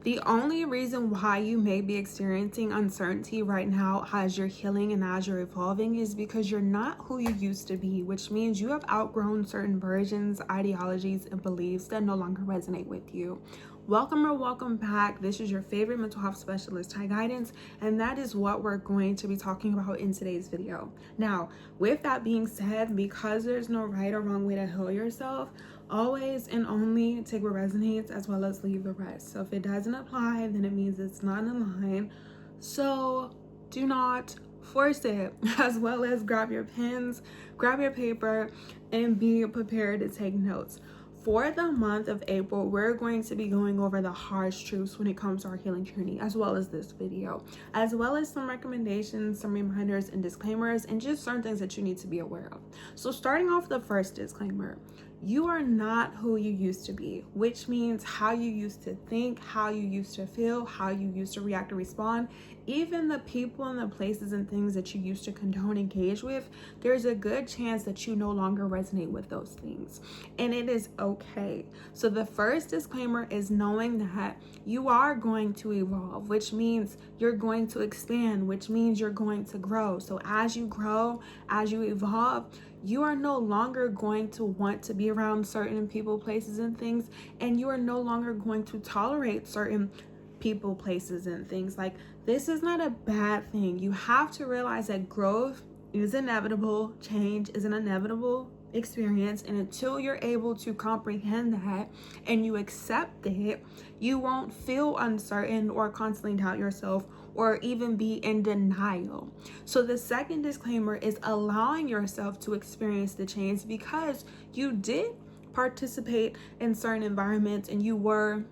The only reason why you may be experiencing uncertainty right now as you're healing and as you're evolving is because you're not who you used to be, which means you have outgrown certain versions, ideologies, and beliefs that no longer resonate with you. Welcome or welcome back. This is your favorite mental health specialist, High Guidance, and that is what we're going to be talking about in today's video. Now, with that being said, because there's no right or wrong way to heal yourself, always and only take what resonates as well as leave the rest. So if it doesn't apply, then it means it's not in line. So do not force it, as well as grab your pens, grab your paper, and be prepared to take notes. For the month of April, we're going to be going over the harsh truths when it comes to our healing journey, as well as this video, as well as some recommendations, some reminders and disclaimers, and just certain things that you need to be aware of. So starting off, the first disclaimer: you are not who you used to be, which means how you used to think, how you used to feel, how you used to react or respond, even the people and the places and things that you used to condone, engage with, there's a good chance that you no longer resonate with those things. And it is okay. So the first disclaimer is knowing that you are going to evolve, which means you're going to expand, which means you're going to grow. So as you grow, as you evolve, you are no longer going to want to be around certain people, places, and things, and you are no longer going to tolerate certain people, places, and things. Like, this is not a bad thing. You have to realize that growth is inevitable, change is an inevitable experience, and until you're able to comprehend that and you accept it, you won't feel uncertain or constantly doubt yourself or even be in denial. So the second disclaimer is allowing yourself to experience the change, because you did participate in certain environments and you were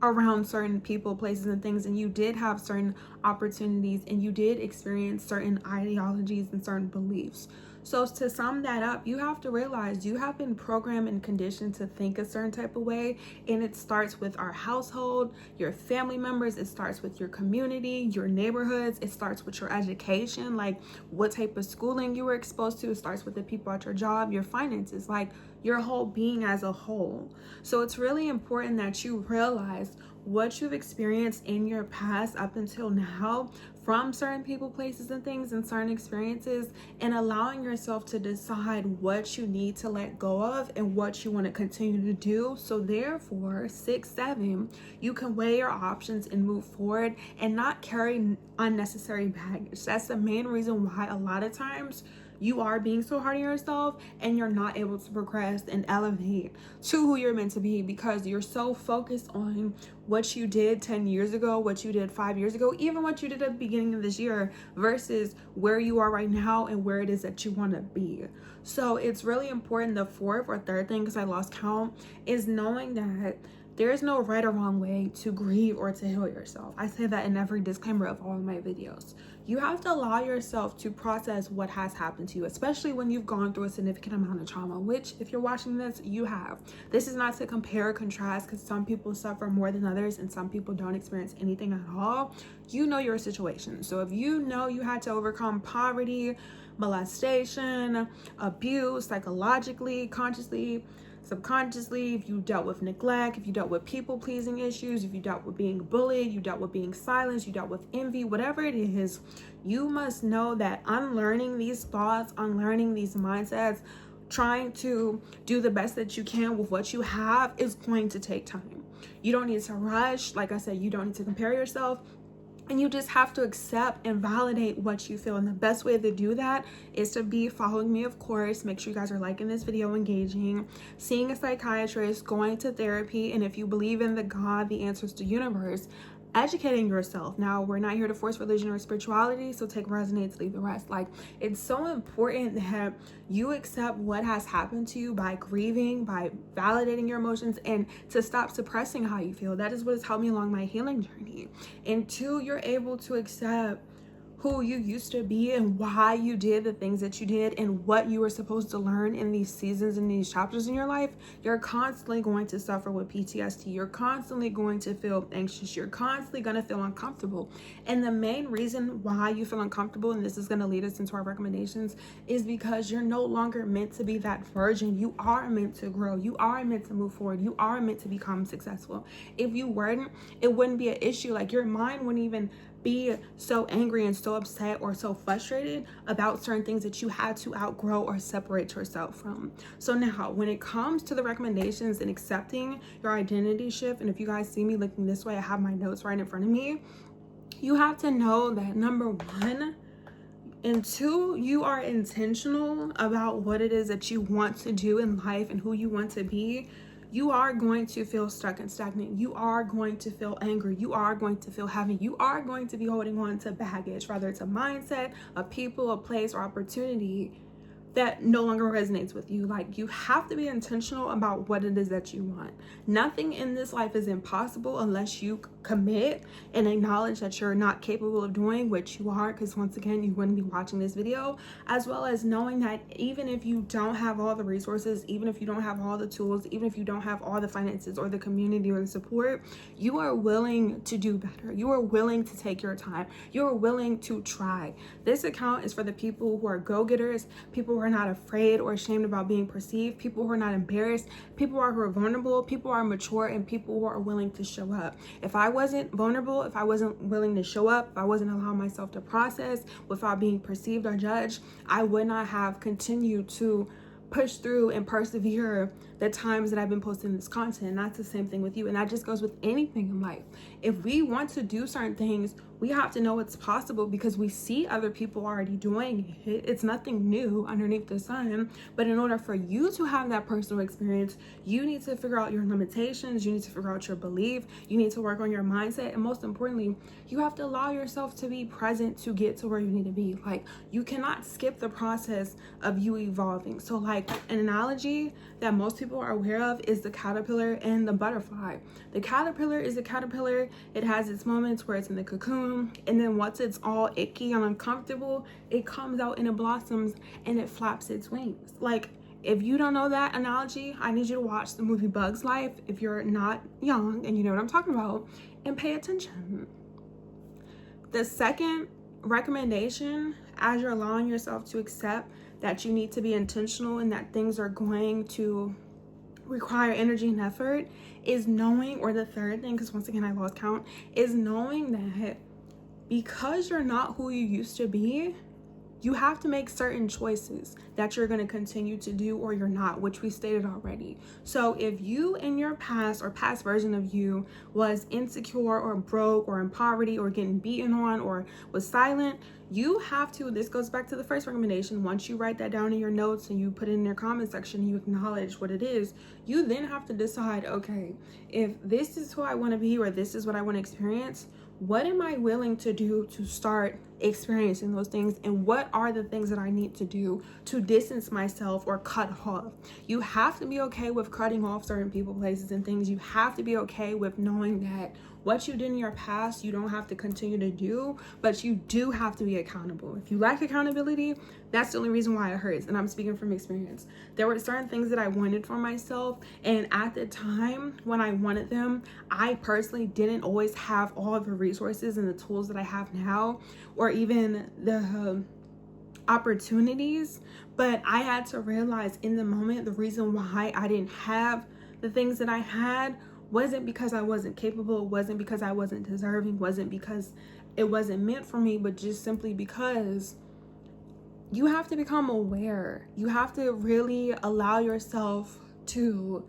around certain people, places, and things, and you did have certain opportunities and you did experience certain ideologies and certain beliefs. So to sum that up, you have to realize you have been programmed and conditioned to think a certain type of way, and it starts with our household, your family members, it starts with your community, your neighborhoods, it starts with your education, like what type of schooling you were exposed to, it starts with the people at your job, your finances, like your whole being as a whole. So it's really important that you realize what you've experienced in your past up until now from certain people, places, and things, and certain experiences, and allowing yourself to decide what you need to let go of and what you want to continue to do. So therefore, 6-7, you can weigh your options and move forward and not carry unnecessary baggage. That's the main reason why a lot of times you are being so hard on yourself and you're not able to progress and elevate to who you're meant to be, because you're so focused on what you did 10 years ago, what you did 5 years ago, even what you did at the beginning of this year versus where you are right now and where it is that you want to be. So it's really important. The fourth or third thing, because I lost count, is knowing that there is no right or wrong way to grieve or to heal yourself. I say that in every disclaimer of all of my videos. You have to allow yourself to process what has happened to you, especially when you've gone through a significant amount of trauma, which if you're watching this, you have. This is not to compare or contrast, because some people suffer more than others and some people don't experience anything at all. You know your situation. So if you know you had to overcome poverty, molestation, abuse, psychologically, consciously, subconsciously, if you dealt with neglect, if you dealt with people pleasing issues, if you dealt with being bullied, you dealt with being silenced, you dealt with envy, whatever it is, you must know that unlearning these thoughts, unlearning these mindsets, trying to do the best that you can with what you have is going to take time. You don't need to rush. Like I said, you don't need to compare yourself. And you just have to accept and validate what you feel. And the best way to do that is to be following me, of course. Make sure you guys are liking this video, engaging, seeing a psychiatrist, going to therapy. And if you believe in the God, the answers to universe, educating yourself. Now, we're not here to force religion or spirituality, so take resonates, leave the rest. Like, it's so important that you accept what has happened to you by grieving, by validating your emotions, and to stop suppressing how you feel. That is what has helped me along my healing journey. And two, you're able to accept who you used to be and why you did the things that you did and what you were supposed to learn in these seasons and these chapters in your life, you're constantly going to suffer with PTSD. You're constantly going to feel anxious. You're constantly going to feel uncomfortable. And the main reason why you feel uncomfortable, and this is going to lead us into our recommendations, is because you're no longer meant to be that version. You are meant to grow. You are meant to move forward. You are meant to become successful. If you weren't, it wouldn't be an issue. Like, your mind wouldn't even be so angry and so upset or so frustrated about certain things that you had to outgrow or separate yourself from. So now, when it comes to the recommendations and accepting your identity shift, and if you guys see me looking this way, I have my notes right in front of me. You have to know that number one and two, you are intentional about what it is that you want to do in life and who you want to be. You are going to feel stuck and stagnant. You are going to feel angry. You are going to feel heavy. You are going to be holding on to baggage, whether it's a mindset, a people, a place, or opportunity that no longer resonates with you. Like, you have to be intentional about what it is that you want. Nothing in this life is impossible unless you commit and acknowledge that you're not capable of doing, which you are, because once again, you wouldn't be watching this video. As well as knowing that even if you don't have all the resources, even if you don't have all the tools, even if you don't have all the finances or the community or the support, you are willing to do better. You are willing to take your time. You are willing to try. This account is for the people who are go-getters, people who are not afraid or ashamed about being perceived, people who are not embarrassed, people who are vulnerable, people who are mature, and people who are willing to show up. If I wasn't vulnerable, if I wasn't willing to show up, if I wasn't allowing myself to process without being perceived or judged, I would not have continued to push through and persevere the times that I've been posting this content. And that's the same thing with you. And that just goes with anything in life. If we want to do certain things, we have to know it's possible because we see other people already doing it. It's nothing new underneath the sun. But in order for you to have that personal experience, you need to figure out your limitations. You need to figure out your belief. You need to work on your mindset. And most importantly, you have to allow yourself to be present to get to where you need to be. Like, you cannot skip the process of you evolving. So like, an analogy that most people are aware of is the caterpillar and the butterfly. The caterpillar is a caterpillar. It has its moments where it's in the cocoon, and then once it's all icky and uncomfortable, it comes out and it blossoms and it flaps its wings. Like, if you don't know that analogy, I need you to watch the movie Bug's Life if you're not young and you know what I'm talking about, and pay attention. The second recommendation, as you're allowing yourself to accept that you need to be intentional and that things are going to require energy and effort, is knowing, or the third thing, because once again I lost count, is knowing that because you're not who you used to be, you have to make certain choices that you're going to continue to do or you're not, which we stated already. So if you in your past or past version of you was insecure or broke or in poverty or getting beaten on or was silent, you have to, this goes back to the first recommendation, once you write that down in your notes and you put it in your comment section, you acknowledge what it is, you then have to decide, okay, if this is who I want to be or this is what I want to experience, what am I willing to do to start experiencing those things, and what are the things that I need to do to distance myself or cut off? You have to be okay with cutting off certain people, places, and things. You have to be okay with knowing that what you did in your past, you don't have to continue to do, but you do have to be accountable. If you lack accountability, that's the only reason why it hurts. And I'm speaking from experience. There were certain things that I wanted for myself, and at the time when I wanted them, I personally didn't always have all of the resources and the tools that I have now, or even the opportunities. But I had to realize in the moment, the reason why I didn't have the things that I had wasn't because I wasn't capable, wasn't because I wasn't deserving, wasn't because it wasn't meant for me, but just simply because you have to become aware. You have to really allow yourself to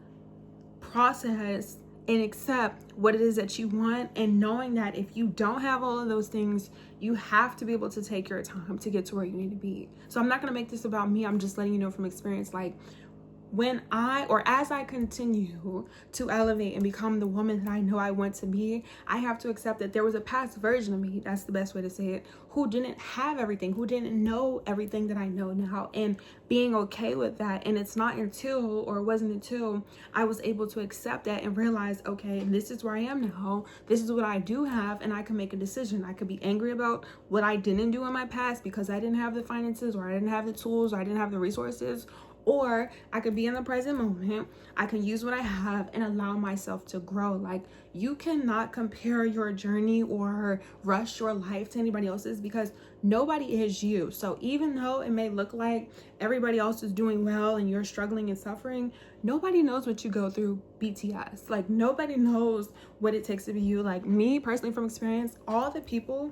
process and accept what it is that you want, and knowing that if you don't have all of those things, you have to be able to take your time to get to where you need to be. So I'm not going to make this about me. I'm just letting you know from experience, like, as I continue to elevate and become the woman that I know I want to be, I have to accept that there was a past version of me, that's the best way to say it, who didn't have everything, who didn't know everything that I know now, and being okay with that. And it's not until, or it wasn't until I was able to accept that and realize, okay, this is where I am now, this is what I do have, and I can make a decision. I could be angry about what I didn't do in my past because I didn't have the finances, or I didn't have the tools, or I didn't have the resources, or I could be in the present moment. I can use what I have and allow myself to grow. Like, you cannot compare your journey or rush your life to anybody else's, because nobody is you. So even though it may look like everybody else is doing well and you're struggling and suffering, nobody knows what you go through BTS. Like, nobody knows what it takes to be you. Like, me personally, from experience, all the people,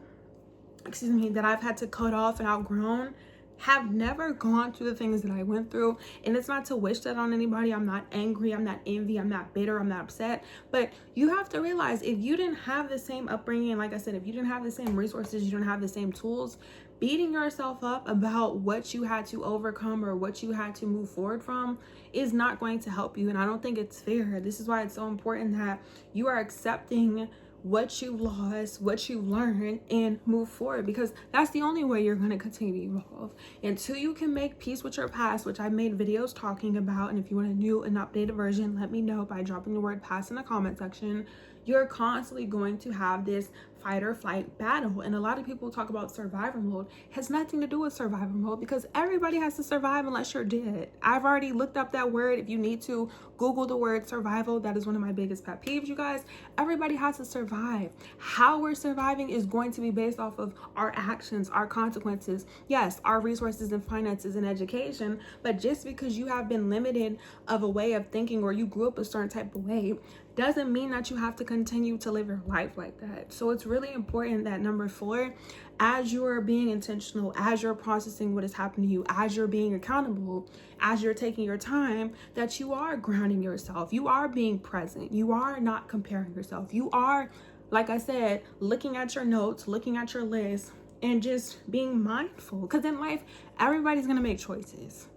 that I've had to cut off and outgrown have never gone through the things that I went through. And it's not to wish that on anybody. I'm not angry, I'm not envy, I'm not bitter, I'm not upset. But you have to realize, if you didn't have the same upbringing, like I said, if you didn't have the same resources, you don't have the same tools, beating yourself up about what you had to overcome or what you had to move forward from is not going to help you. And I don't think it's fair. This is why it's so important that you are accepting what you lost, what you learned, and move forward, because that's the only way you're going to continue to evolve. Until you can make peace with your past, which I've made videos talking about, and if you want a new and updated version, let me know by dropping the word past in the comment section. You're constantly going to have this fight or flight battle. And a lot of people talk about survivor mode. It has nothing to do with survivor mode, because everybody has to survive unless you're dead. I've already looked up that word. If you need to, Google the word survival. That is one of my biggest pet peeves, you guys. Everybody has to survive. How we're surviving is going to be based off of our actions, our consequences, yes, our resources and finances and education. But just because you have been limited of a way of thinking, or you grew up a certain type of way, doesn't mean that you have to continue to live your life like that. So it's really important that, number 4, as you're being intentional, as you're processing what has happened to you, as you're being accountable, as you're taking your time, that you are grounding yourself. You are being present. You are not comparing yourself. You are, like I said, looking at your notes, looking at your list, and just being mindful. Because in life, everybody's going to make choices.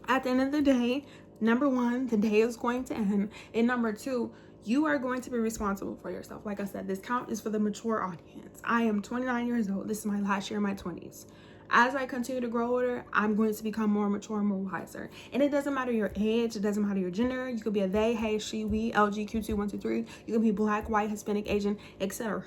At the end of the day, number 1, the day is going to end. And number 2, you are going to be responsible for yourself. Like I said, this count is for the mature audience. I am 29 years old. This is my last year in my 20s. As I continue to grow older, I'm going to become more mature and more wiser. And it doesn't matter your age. It doesn't matter your gender. You could be a they, he, she, we, LGBTQ2, 1, 2, 3. You can be Black, white, Hispanic, Asian, etc.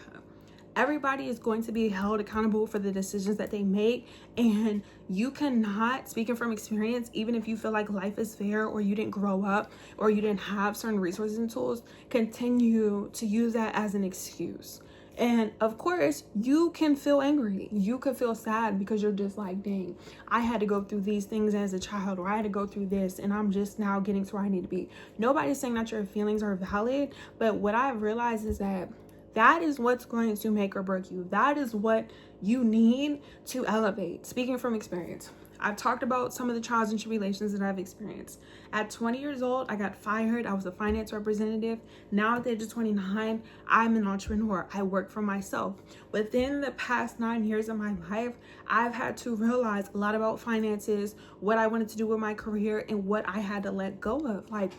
Everybody is going to be held accountable for the decisions that they make, and you cannot, speaking from experience, even if you feel like life is fair, or you didn't grow up, or you didn't have certain resources and tools, continue to use that as an excuse. And of course, you can feel angry. You could feel sad because you're just like, dang, I had to go through these things as a child, or I had to go through this, and I'm just now getting to where I need to be. Nobody's saying that your feelings are valid, but what I've realized is that is what's going to make or break you. That is what you need to elevate. Speaking from experience, I've talked about some of the trials and tribulations that I've experienced. At 20 years old, I got fired. I was a finance representative. Now at the age of 29, I'm an entrepreneur. I work for myself. Within the past 9 years of my life, I've had to realize a lot about finances, what I wanted to do with my career, and what I had to let go of. Like,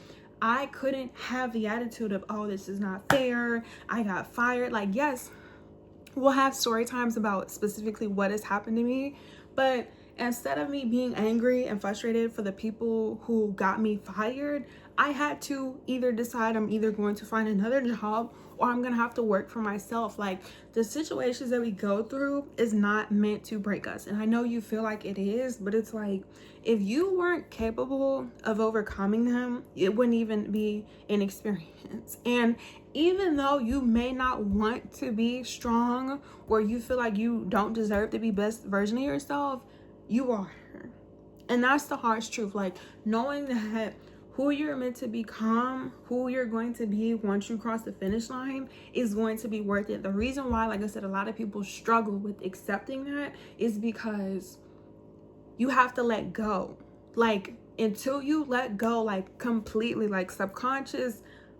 I couldn't have the attitude of, oh, this is not fair, I got fired. Like, yes, we'll have story times about specifically what has happened to me, but instead of me being angry and frustrated for the people who got me fired, I had to either decide I'm either going to find another job, or I'm gonna have to work for myself. Like, the situations that we go through is not meant to break us. And I know you feel like it is, but it's like, if you weren't capable of overcoming them, it wouldn't even be an experience. And even though you may not want to be strong, or you feel like you don't deserve to be best version of yourself, you are. And that's the harsh truth. Like, knowing that who you're meant to become, who you're going to be once you cross the finish line, is going to be worth it. The reason why, like I said, a lot of people struggle with accepting that is because you have to let go. Like, until you let go, like, completely, like,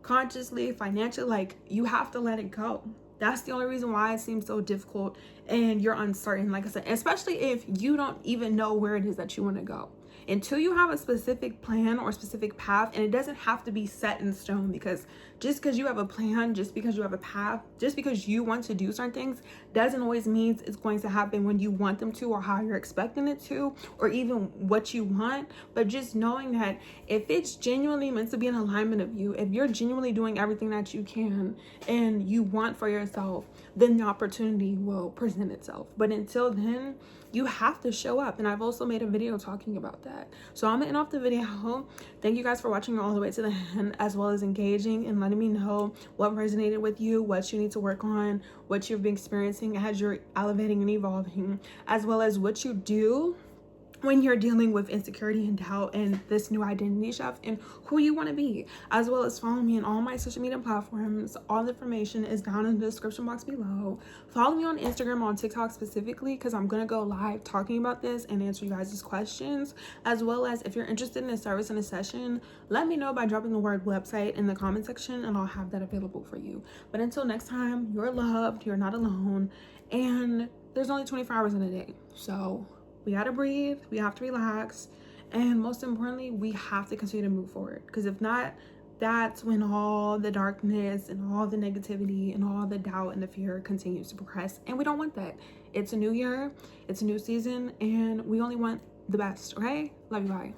consciously, financially, like, you have to let it go. That's the only reason why it seems so difficult and you're uncertain, like I said, especially if you don't even know where it is that you want to go. until you have a specific plan or specific path. And it doesn't have to be set in stone, because just because you have a plan, just because you have a path, just because you want to do certain things doesn't always mean it's going to happen when you want them to, or how you're expecting it to, or even what you want. But just knowing that if it's genuinely meant to be an alignment of you, if you're genuinely doing everything that you can and you want for yourself, then the opportunity will present itself. But until then, you have to show up. And I've also made a video talking about that. So I'm gonna end off the video. Thank you guys for watching all the way to the end, as well as engaging and letting me know what resonated with you, what you need to work on, what you've been experiencing as you're elevating and evolving, as well as what you do when you're dealing with insecurity and doubt and this new identity shift and who you want to be, as well as follow me on all my social media platforms. All the information is down in the description box below. Follow me on Instagram, on TikTok specifically, because I'm gonna go live talking about this and answer you guys' questions, as well as if you're interested in a service and a session, let me know by dropping the word website in the comment section and I'll have that available for you. But until next time, you're loved, you're not alone, and there's only 24 hours in a day. So we gotta breathe, we have to relax, and most importantly, we have to continue to move forward. Because if not, that's when all the darkness and all the negativity and all the doubt and the fear continues to progress. And we don't want that. It's a new year, it's a new season, and we only want the best, okay? Love you, bye.